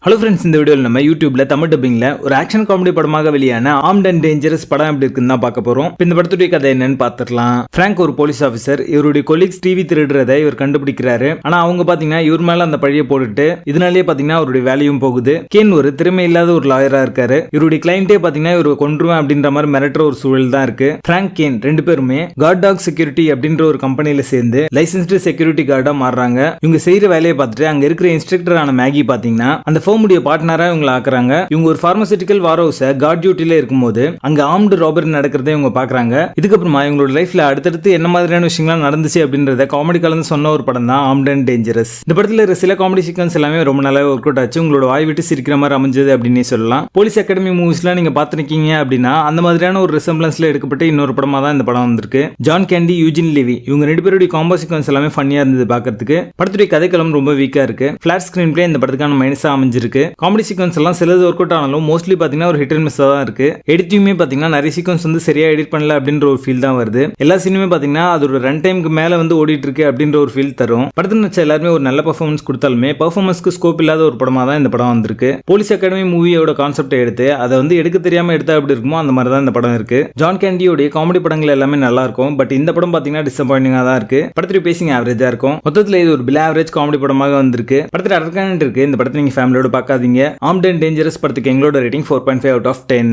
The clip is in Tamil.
ஹலோ ஃப்ரெண்ட்ஸ், இந்த வீடியோவில் நம்ம யூடியூப்ல தமிழ் டப்பிங்ல ஒரு ஆக்ஷன் காமெடி படமாக வெளியான ஆர்ம்ட் அண்ட் டேஞ்சரஸ் படம் எப்படி இருக்குன்னு தான் பார்க்க போறோம். இந்த படத்துடைய கதை என்னன்னு பார்த்துடலாம். பிராங்க் ஒரு போலீஸ் ஆஃபீஸர். இவருடைய கொலீக்ஸ் டிவி திருடுறதை இவர் கண்டுபிடிக்கிறாரு. ஆனா அவங்க பாத்தீங்கன்னா இவர் மேல அந்த பழியை போட்டுட்டு இதனாலேயே பாத்தீங்கன்னா அவருடைய வேலையும் போகுது. கேன் ஒரு திறமை இல்லாத ஒரு லாயரா இருக்காரு. இவருடைய கிளைண்டே பாத்தீங்கன்னா இவர் கொன்றுவேன் அப்படின்ற மாதிரி மிரட்டுற ஒரு சூழல் தான் இருக்கு. பிராங்க், கேன் ரெண்டு பேருமே கார்ட் டாக் செக்யூரிட்டி அப்படின்ற ஒரு கம்பெனில சேர்ந்து லைசன்ஸ்டு செக்யூரிட்டி கார்டா மாறுறாங்க. இவங்க செய்யற வேலையை பார்த்துட்டு அங்க இருக்கிற இன்ஸ்ட்ரக்டரான மேகி பாத்தீங்கன்னா அந்த ஃபோமுடைய பார்ட்னரா இவங்க ஆக்குறாங்க. இவங்க ஒரு பார்மசூட்டிக்கல் வார் ஹவுஸ கார்ட் டியூட்டில இருக்கும்போது அங்க ஆர்ம்டு ராபரி நடக்கிறதை இவங்க பாக்குறாங்க. இதுக்கப்புறமா இவங்களோட லைஃப்ல அடுத்தடுத்து என்ன மாதிரியான விஷயங்கள் நடந்துச்சு அப்படின்றத காமெடி கலந்து சொன்ன ஒரு படம் தான் ஆர்ம்ட் அண்ட் டேஞ்சரஸ். இந்த படத்துல இருக்கிற சில காமெடி சீக்வன்ஸ் எல்லாமே ரொம்ப நல்லாவே ஒர்க் அவுட் ஆச்சு. உங்களோட வாய் விட்டு சிரிக்கிற மாதிரி அமைஞ்சது அப்படின்னு சொல்லலாம். போலீஸ் அகாடமி மூவிஸ்லாம் நீங்க பாத்துருக்கீங்க அப்படின்னா அந்த மாதிரியான ஒரு ரிசம்பிளன்ஸ்ல எடுக்கப்பட்ட இன்னொரு படமா தான் இந்த படம் வந்திருக்கு. ஜான் கேண்டி, யூஜின் லிவி இவங்க ரெண்டு பேருடைய காம்போ சீக்வன்ஸ் எல்லாமே ஃபன்னியா இருந்தது பாக்கிறதுக்கு. படத்துடைய கதைக்களம் ரொம்ப வீக்கா இருக்கு. பிளாட் ஸ்கிரீன் பிளே இந்த படத்துக்கான மைனஸா அமைஞ்சிருக்கு. காமெடி சீக்வன்ஸ் எல்லாம் சிலது ஒர்க் அவுட் ஆனாலும் மோஸ்ட்லி பாத்தீங்கன்னா ஒரு ஹிட் அண்ட் மிஸ் தான் இருக்கு. எடிட்டிங்குமே பாத்தீங்கன்னா நிறைய சீக்வன்ஸ் வந்து சரியா எடிட் பண்ணல அப்படின்ற ஒரு ஃபீல் தான் வருது. எல்லா சீனுமே பாத்தீங்கன்னா அதோட ரன் டைமுக்கு மேல வந்து ஓடிட்டு இருக்கு அப்படின்ற ஒரு ஃபீல் தரும். படத்துல நினைச்ச எல்லாருமே ஒரு நல்ல பெர்ஃபார்மன்ஸ் கொடுத்தாலுமே பெர்ஃபார்மன்ஸ்க்கு ஸ்கோப் இல்லாத ஒரு படமா தான் இந்த படம் வந்திருக்கு. போலீஸ் அகாடமி மூவியோட கான்செப்டை எடுத்து அதை வந்து எடுக்க தெரியாம எடுத்தா எப்படி இருக்குமோ அந்த மாதிரி தான் இந்த படம் இருக்கு. ஜான் கேண்டியோட காமெடி படங்கள் எல்லாமே நல்லா இருக்கும். பட் இந்த படம் பாத்தீங்கன்னா டிசப்பாயிண்டிங்கா தான் இருக்கு. படத்துடைய பேசிங் ஆவரேஜா இருக்கும். மொத்தத்துல இது ஒரு பில் ஆவரேஜ் காமெடி படமாக வந்திருக்கு. படத்துல அடர்கான இருக்கு. இந்த படத்தை நீங்க ஃபேமிலியோட பார்க்காதீங்க. ஆர்ம்ட் அண்ட் டேஞ்சரஸ் படத்துக்கு எங்களோட ரேட்டிங் 4.5 out of 10.